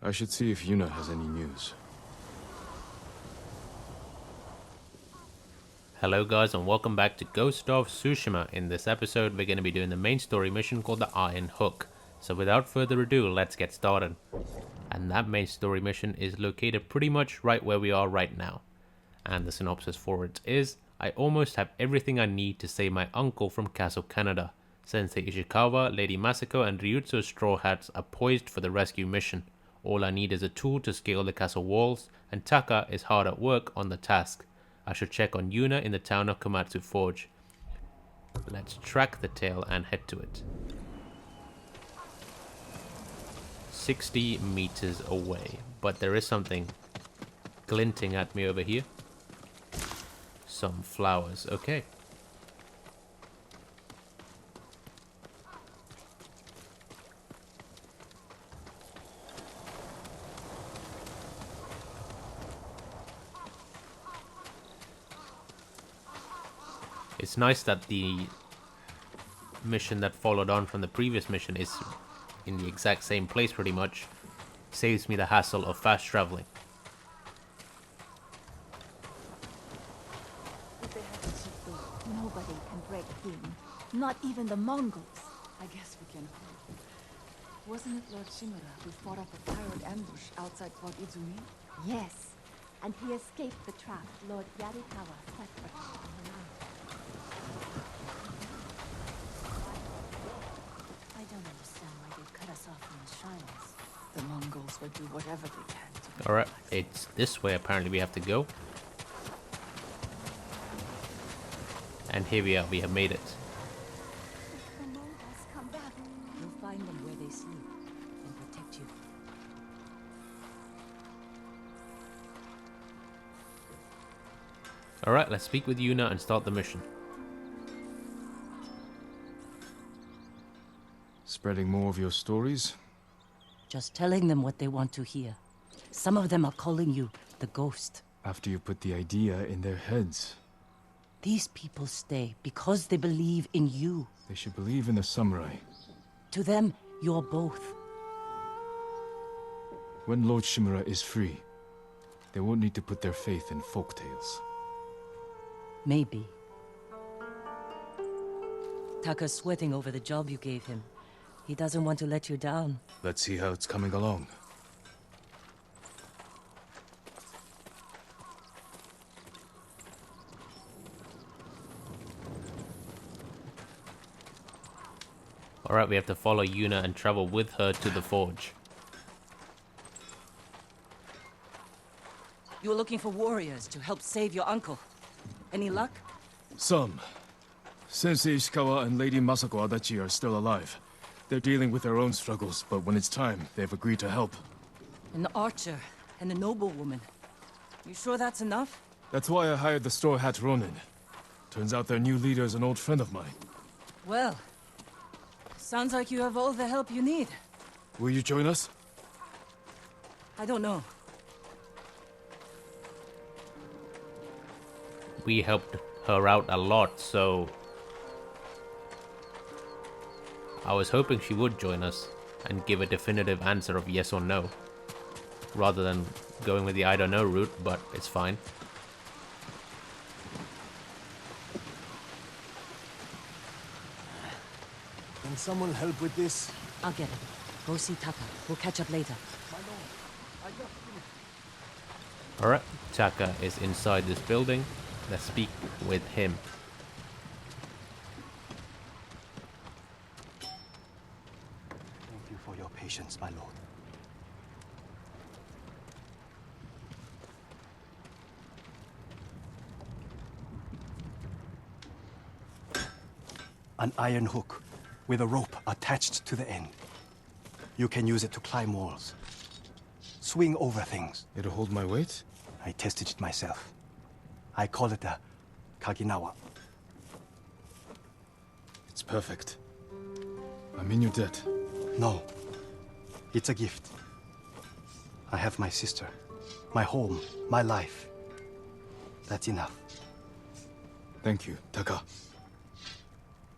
I should see if Yuna has any news. Hello guys and welcome back to Ghost of Tsushima. In this episode we're going to be doing the main story mission called the Iron Hook. So without further ado, let's get started. And that main story mission is located pretty much right where we are right now. And the synopsis for it is, I almost have everything I need to save my uncle from Castle Kaneda. Sensei Ishikawa, Lady Masako and Ryuzo Straw Hats are poised for the rescue mission. All I need is a tool to scale the castle walls, and Taka is hard at work on the task. I should check on Yuna in the town of Komatsu Forge. Let's track the tail and head to it. 60 meters away, but there is something glinting at me over here. Some flowers, okay. It's nice that the mission that followed on from the previous mission is in the exact same place pretty much. Saves me the hassle of fast traveling. If they have to ship through, nobody can break in. Not even the Mongols. I guess we can. Wasn't it Lord Shimura who fought off a pirate ambush outside Fort Izumi? Yes. And he escaped the trap Lord Yarikawa set for him. I don't understand why they cut us off from the shrines. The Mongols will do whatever they can to... Alright, it's this way apparently we have to go. And here we are, we have made it. If the Mongols come back, You'll find them where they sleep and protect you. Alright, let's speak with Yuna and start the mission. Spreading more of your stories? Just telling them what they want to hear. Some of them are calling you the ghost. After you put the idea in their heads. These people stay because they believe in you. They should believe in the samurai. To them, you're both. When Lord Shimura is free, they won't need to put their faith in folktales. Maybe. Taka's sweating over the job you gave him. He doesn't want to let you down. Let's see how it's coming along. Alright, we have to follow Yuna and travel with her to the forge. You were looking for warriors to help save your uncle. Any luck? Some. Sensei Ishikawa and Lady Masako Adachi are still alive. They're dealing with their own struggles, but when it's time, they've agreed to help. An archer and a noblewoman. You sure that's enough? That's why I hired the Straw Hat Ronin. Turns out their new leader is an old friend of mine. Well, sounds like you have all the help you need. Will you join us? I don't know. We helped her out a lot, so I was hoping she would join us and give a definitive answer of yes or no, rather than going with the I don't know route, but it's fine. Can someone help with this? I'll get it. Go see Taka. We'll catch up later. Alright, Taka is inside this building. Let's speak with him. Thank you for your patience, my lord. An iron hook with a rope attached to the end. You can use it to climb walls, swing over things. It'll hold my weight? I tested it myself. I call it a Kaginawa. It's perfect. I'm in your debt. No, it's a gift. I have my sister, my home, my life. That's enough. Thank you, Taka.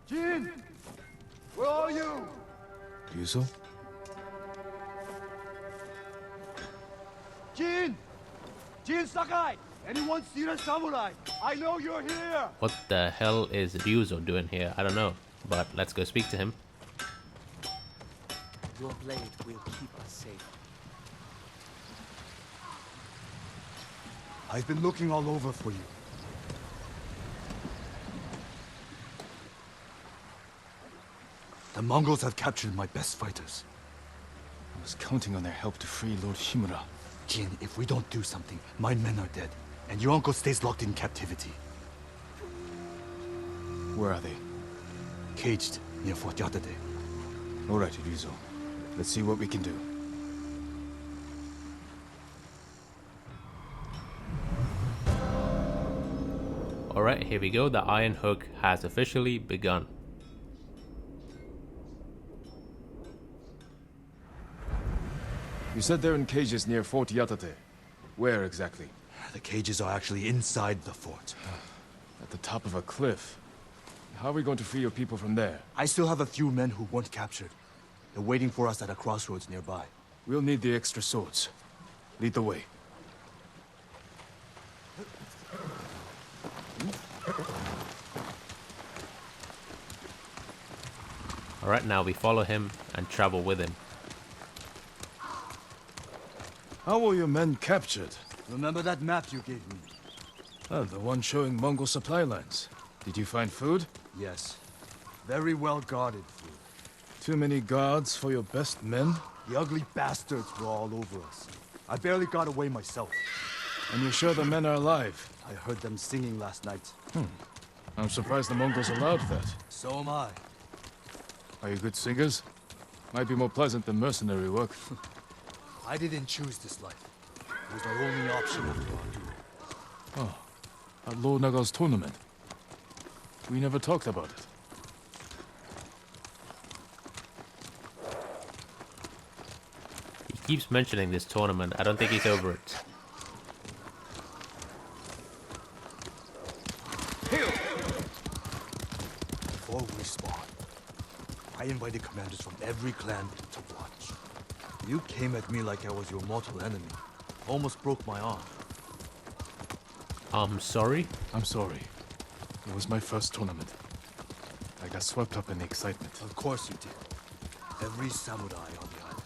Jin! Where are you? Ryuzo? Jin! Jin Sakai! Anyone seen a samurai? I know you're here! What the hell is Ryuzo doing here? I don't know. But let's go speak to him. Your blade will keep us safe. I've been looking all over for you. The Mongols have captured my best fighters. I was counting on their help to free Lord Shimura. Jin, if we don't do something, my men are dead, and your uncle stays locked in captivity. Where are they? Caged near Fort Yatate. All right, Ryuzo. Let's see what we can do. Alright, here we go. The Iron Hook has officially begun. You said they're in cages near Fort Yatate. Where exactly? The cages are actually inside the fort. At the top of a cliff. How are we going to free your people from there? I still have a few men who weren't captured. They're waiting for us at a crossroads nearby. We'll need the extra swords. Lead the way. Alright, now we follow him and travel with him. How were your men captured? Remember that map you gave me? Oh, the one showing Mongol supply lines. Did you find food? Yes. Very well guarded food. Too many guards for your best men? The ugly bastards were all over us. I barely got away myself. And you're sure the men are alive? I heard them singing last night. I'm surprised the Mongols allowed that. So am I. Are you good singers? Might be more pleasant than mercenary work. I didn't choose this life. It was my only option after our duel. At Lord Naga's tournament. We never talked about it. He keeps mentioning this tournament. I don't think he's over it. Before we spawned, I invited commanders from every clan to watch. You came at me like I was your mortal enemy. Almost broke my arm. I'm sorry? I'm sorry. It was my first tournament. I got swept up in the excitement. Of course you did. Every samurai on the island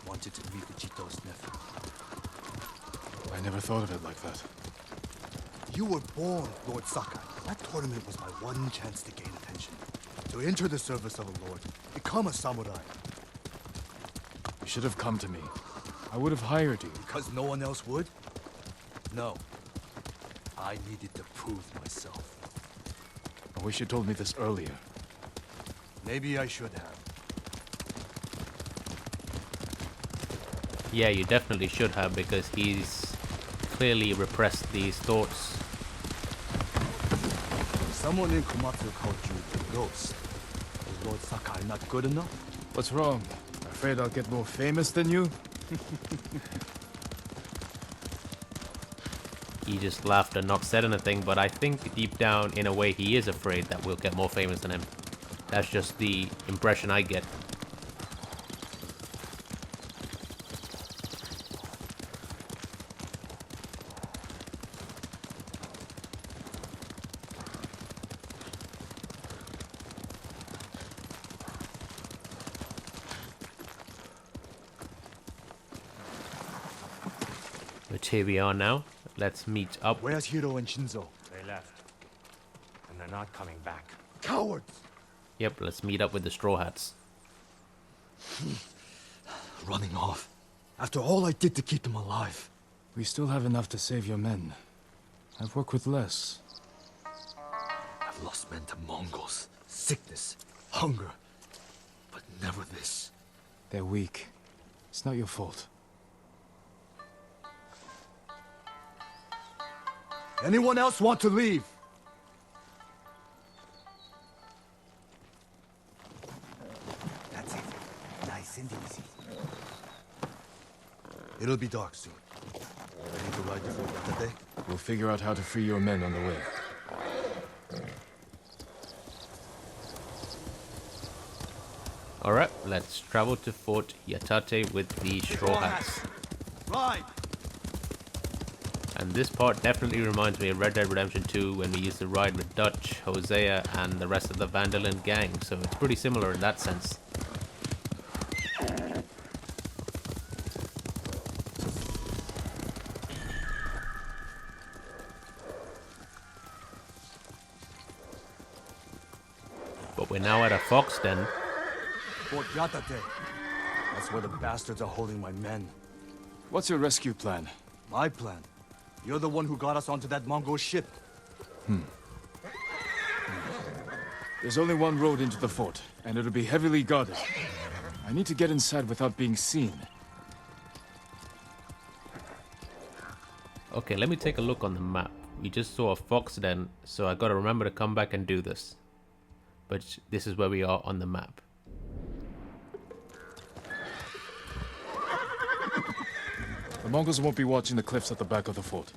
wanted to meet Vegito's nephew. I never thought of it like that. You were born Lord Sakai. That tournament was my one chance to gain attention. To enter the service of a lord. Become a samurai. You should have come to me. I would have hired you. Because no one else would? No. I needed to prove myself. I wish you told me this earlier. Maybe I should have. Yeah, you definitely should have, because he's clearly repressed these thoughts. Someone in Komatsu called you the Ghost. Is Lord Sakai not good enough? What's wrong? Afraid I'll get more famous than you? He just laughed and not said anything, but I think deep down, in a way, he is afraid that we'll get more famous than him. That's just the impression I get. But here we are now. Let's meet up. Where's Hiro and Shinzo? They left. And they're not coming back. Cowards! Yep, let's meet up with the Straw Hats. Running off. After all I did to keep them alive. We still have enough to save your men. I've worked with less. I've lost men to Mongols. Sickness. Hunger. But never this. They're weak. It's not your fault. Anyone else want to leave? That's it. Nice and easy. It'll be dark soon. Ready to ride to Fort Yatate? We'll figure out how to free your men on the way. Alright, let's travel to Fort Yatate with the Straw Hats. Ride! And this part definitely reminds me of Red Dead Redemption 2 when we used to ride with Dutch, Hosea, and the rest of the Vanderland gang, so it's pretty similar in that sense. But we're now at a fox den. Fort Yatate. That's where the bastards are holding my men. What's your rescue plan? My plan? You're the one who got us onto that Mongol ship. There's only one road into the fort, and it'll be heavily guarded. I need to get inside without being seen. Okay, let me take a look on the map. We just saw a fox den, so I gotta remember to come back and do this. But this is where we are on the map. The Mongols won't be watching the cliffs at the back of the fort.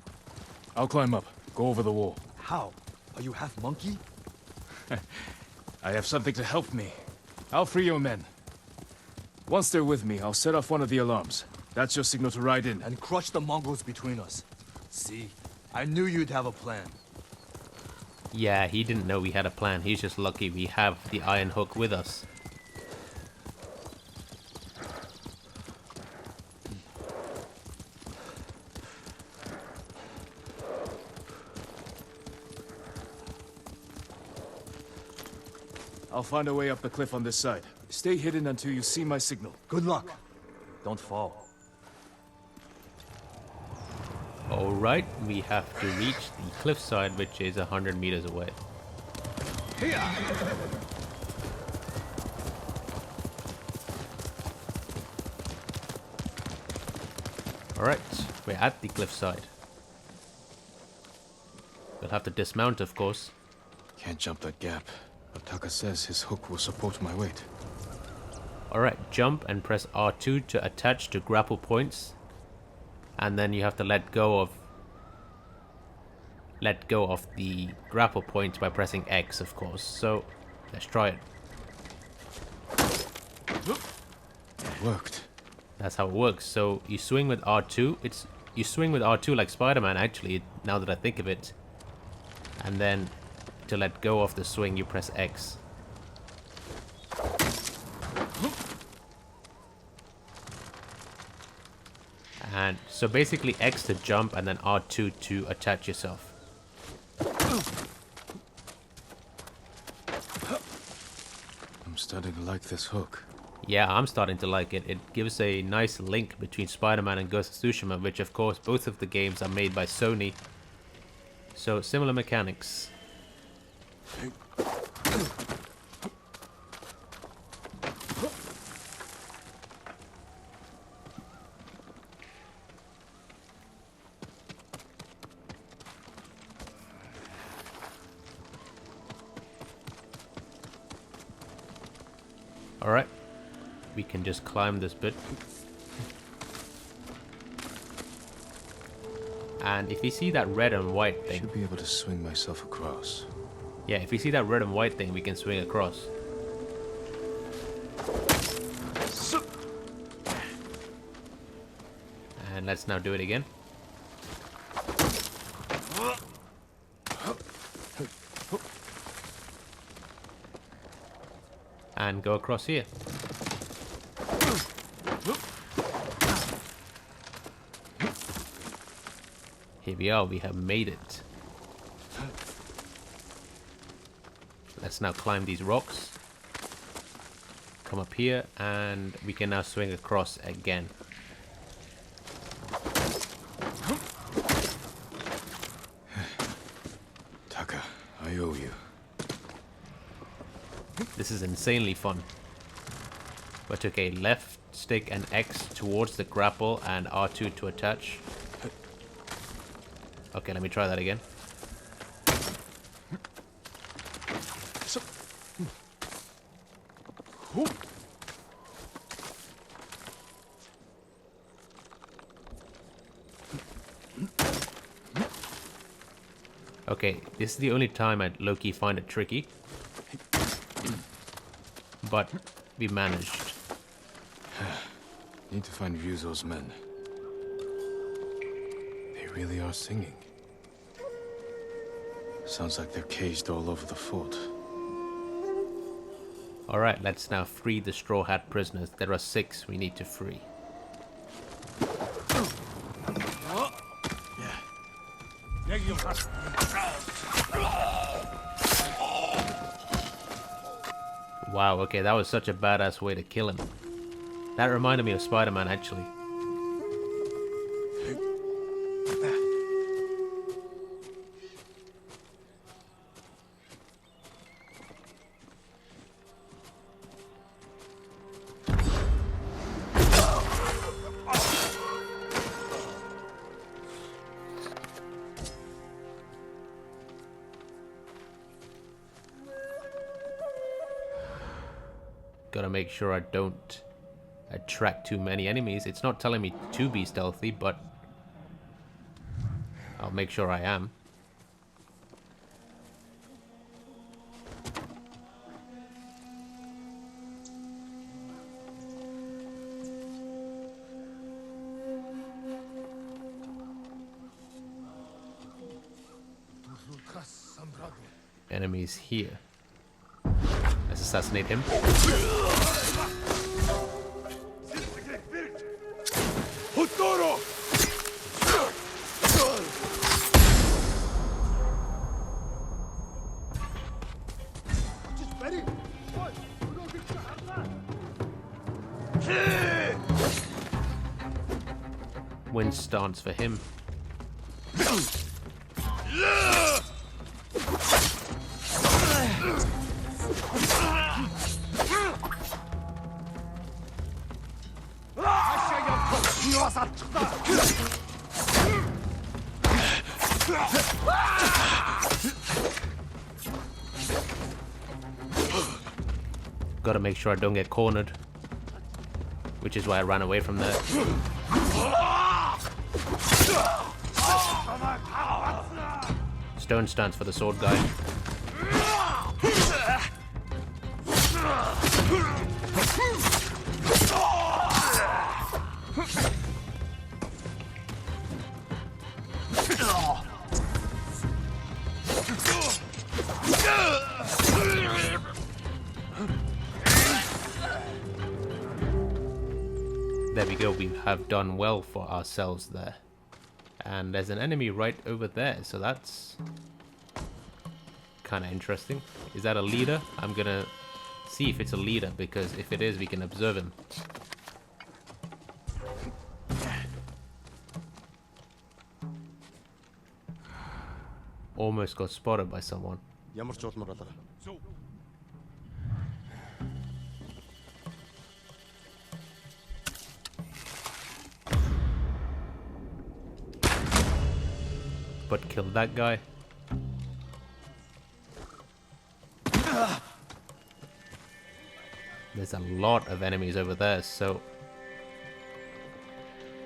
I'll climb up, go over the wall. How? Are you half monkey? I have something to help me. I'll free your men. Once they're with me, I'll set off one of the alarms. That's your signal to ride in. And crush the Mongols between us. See? I knew you'd have a plan. Yeah, he didn't know we had a plan. He's just lucky we have the iron hook with us. I'll find a way up the cliff on this side. Stay hidden until you see my signal. Good luck. Don't fall. Alright, we have to reach the cliffside, which is 100 meters away. Alright, we're at the cliffside. We'll have to dismount, of course. Can't jump that gap, but Taka says his hook will support my weight. Alright, jump and press R2 to attach to grapple points. And then you have to let go of the grapple points by pressing X, of course. So let's try it. It worked. That's how it works. So you swing with R2. You swing with R2 like Spider-Man, actually, now that I think of it. And then to let go of the swing, you press X. And so basically X to jump and then R2 to attach yourself. I'm starting to like this hook. Yeah, I'm starting to like it. It gives a nice link between Spider-Man and Ghost of Tsushima, which of course both of the games are made by Sony. So similar mechanics. Alright, we can just climb this bit. And if you see that red and white thing... Should be able to swing myself across. Yeah, if you see that red and white thing, we can swing across. And let's now do it again. And go across here. Here we are, we have made it. Let's now climb these rocks. Come up here, and we can now swing across again. Taka, I owe you. This is insanely fun. But okay, left stick and X towards the grapple and R2 to attach. Okay, let me try that again. Okay, this is the only time I low-key find it tricky. But we managed. Need to find Ryuzo's men. They really are singing. Sounds like they're caged all over the fort. Alright, let's now free the Straw Hat prisoners. There are 6 we need to free. Wow, okay, that was such a badass way to kill him. That reminded me of Spider-Man, actually. Gotta make sure I don't attract too many enemies. It's not telling me to be stealthy, but I'll make sure I am. Enemies here. Let's assassinate him. Wind stance for him. Gotta make sure I don't get cornered, which is why I ran away from there. Stone stance for the sword guy. There we go, we have done well for ourselves there. And there's an enemy right over there, so that's kind of interesting. Is that a leader? I'm gonna see if it's a leader, because if it is, we can observe him. Almost got spotted by someone. But killed that guy. There's a lot of enemies over there, so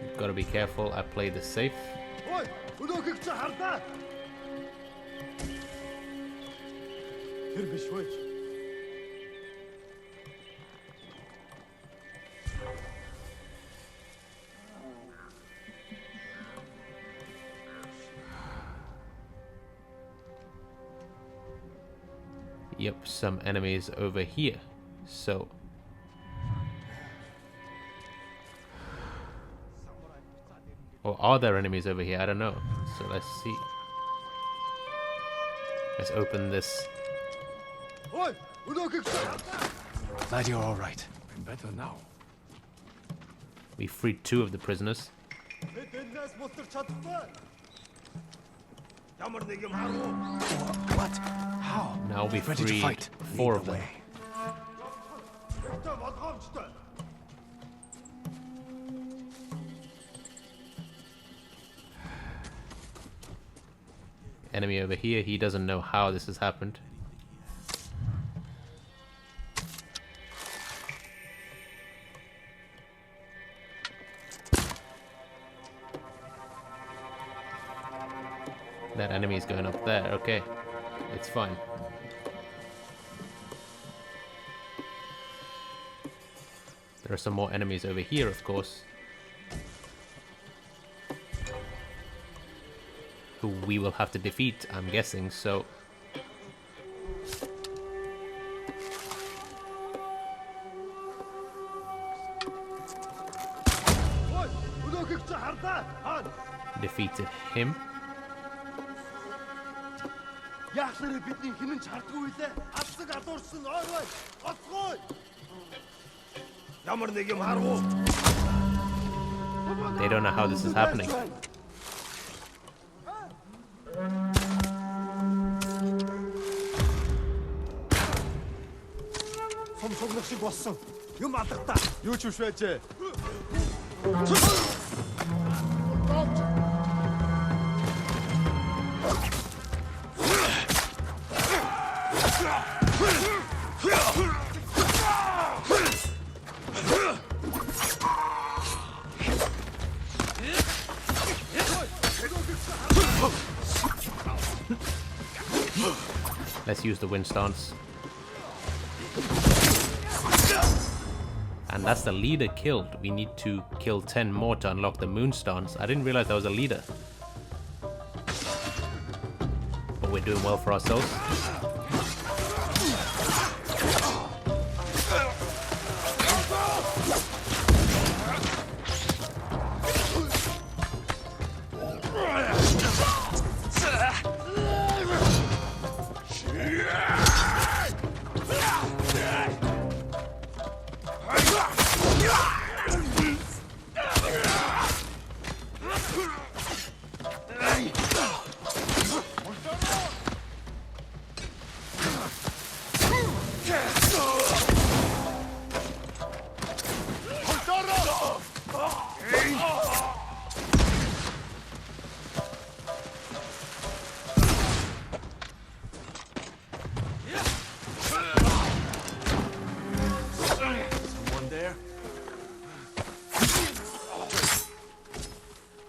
you've got to be careful. I play this safe. Yep, some enemies over here. So or are there enemies over here? I don't know. So let's see. Let's open this. Glad you're all right. I'm better now. We freed 2 of the prisoners. What? How? Now we Ready to freed fight. 4 Lead of the them. way. Enemy over here, he doesn't know how this has happened. That enemy is going up there. Okay, it's fine. There are some more enemies over here, of course. who we will have to defeat, I'm guessing, so... Defeated him. They don't know how this is happening. Let's use the wind stance. And that's the leader killed. We need to kill 10 more to unlock the moon stance. I didn't realize that was a leader. But we're doing well for ourselves.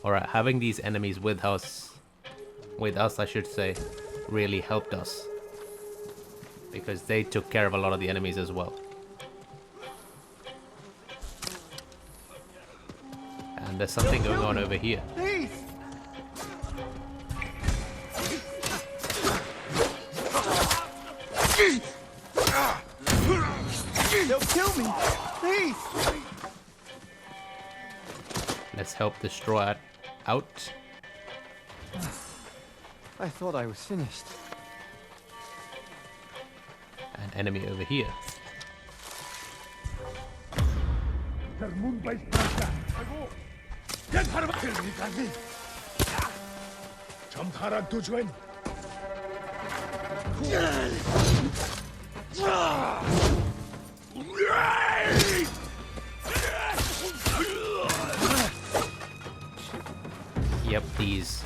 Alright, having these enemies with us I should say, really helped us. Because they took care of a lot of the enemies as well. And there's something going on over here. They'll kill me! Please! Let's help the Straw Hat out. I thought I was finished. An enemy over here. Yep, these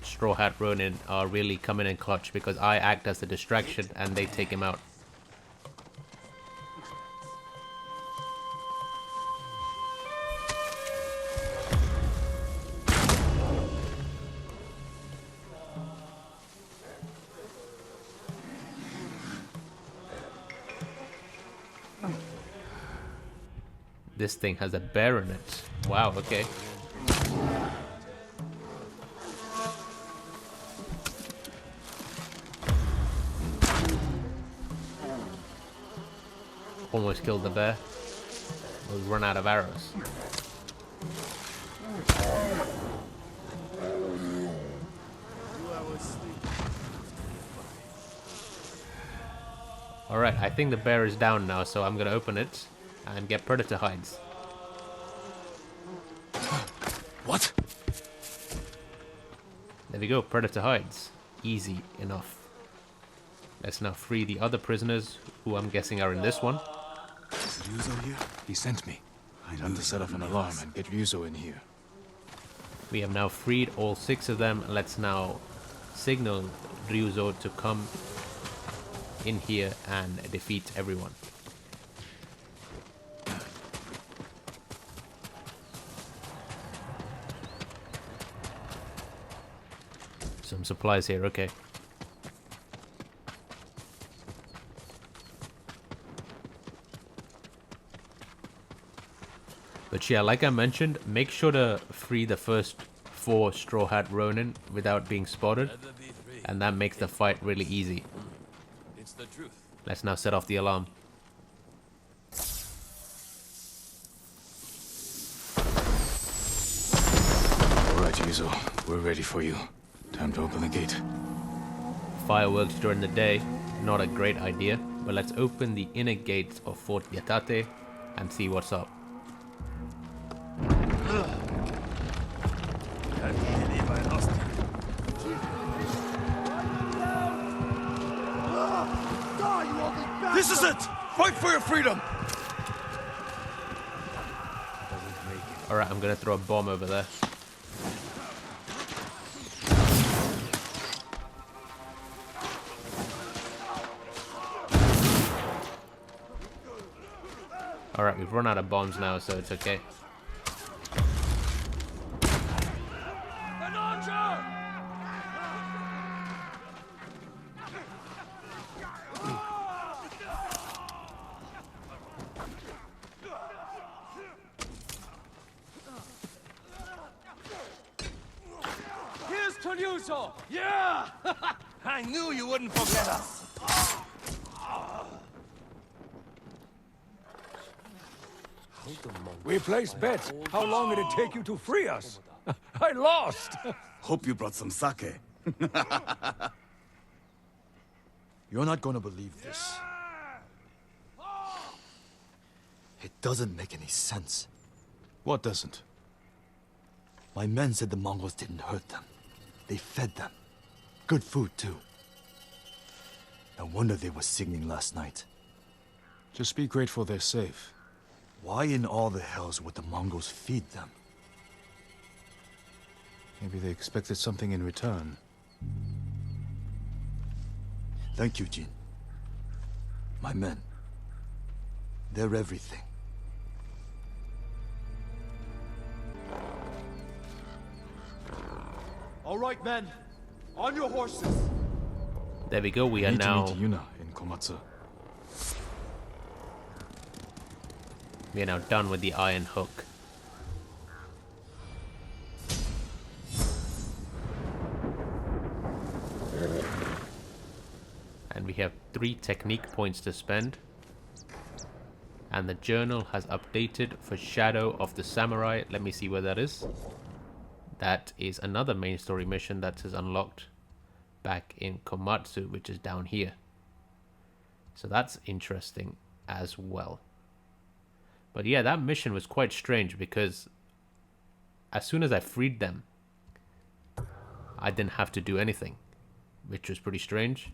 Straw Hat Ronin are really coming in clutch because I act as the distraction and they take him out. This thing has a bear in it. Wow, okay. Almost killed the bear. We'll run out of arrows. Alright, I think the bear is down now, so I'm gonna open it and get predator hides. What? There we go, predator hides. Easy enough. Let's now free the other prisoners, who I'm guessing are in this one. Is Ryuzo here? He sent me. I had to set off an alarm and get Ryuzo in here. We have now freed all 6 of them. Let's now signal Ryuzo to come in here and defeat everyone. Some supplies here, okay. But yeah, like I mentioned, make sure to free the first 4 Straw Hat Ronin without being spotted, and that makes the fight really easy. It's the truth. Let's now set off the alarm. Alright, Ryuzo. We're ready for you. Time to open the gate. Fireworks during the day, not a great idea, but let's open the inner gates of Fort Yatate and see what's up. This is it! Fight for your freedom! Alright, I'm gonna throw a bomb over there. Alright, we've run out of bombs now, so it's okay. Here's to Ryuzo! Yeah! I knew you wouldn't forget us! We placed bets. How long did it take you to free us? I lost! Hope you brought some sake. You're not gonna believe this. It doesn't make any sense. What doesn't? My men said the Mongols didn't hurt them. They fed them. Good food, too. No wonder they were singing last night. Just be grateful they're safe. Why in all the hells would the Mongols feed them? Maybe they expected something in return. Thank you, Jin. My men. They're everything. All right, men. On your horses. There we go, we are Need to now... meet Yuna in Komatsu. We are now done with the Iron Hook. And we have 3 technique points to spend. And the journal has updated for Shadow of the Samurai. Let me see where that is. That is another main story mission that is unlocked back in Komatsu, which is down here. So that's interesting as well. But yeah, that mission was quite strange because as soon as I freed them, I didn't have to do anything, which was pretty strange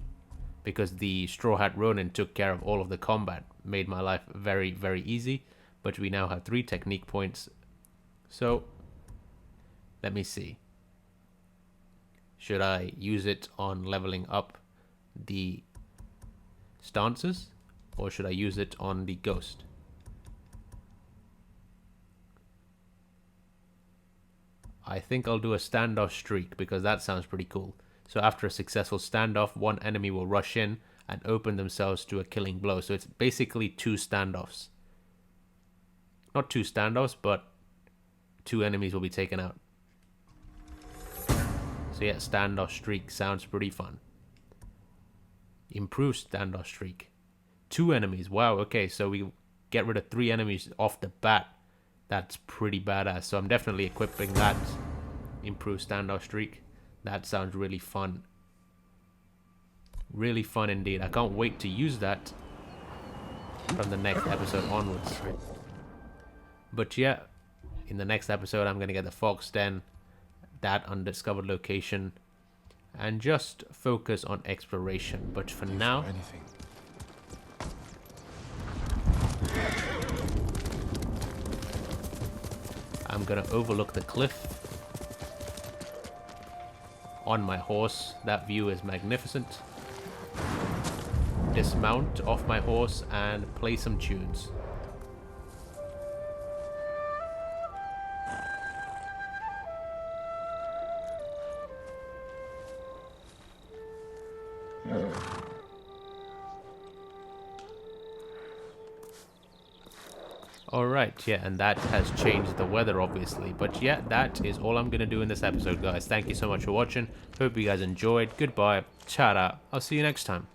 because the Straw Hat Ronin took care of all of the combat, made my life very, very easy. But we now have 3 technique points. So let me see. Should I use it on leveling up the stances or should I use it on the ghost? I think I'll do a standoff streak because that sounds pretty cool. So after a successful standoff, one enemy will rush in and open themselves to a killing blow. So it's basically 2 standoffs. Not 2 standoffs, but 2 enemies will be taken out. So yeah, standoff streak sounds pretty fun. Improved standoff streak. 2 enemies. Wow, okay, so we get rid of 3 enemies off the bat. That's pretty badass. So I'm definitely equipping that improved standoff streak. That sounds really fun. Really fun indeed. I can't wait to use that from the next episode onwards. But yeah, in the next episode I'm going to get the Fox Den, that undiscovered location, and just focus on exploration. But for now... Anything. I'm gonna overlook the cliff on my horse. That view is magnificent. Dismount off my horse and play some tunes. Alright, yeah, and that has changed the weather, obviously. But yeah, that is all I'm going to do in this episode, guys. Thank you so much for watching. Hope you guys enjoyed. Goodbye. Chara. I'll see you next time.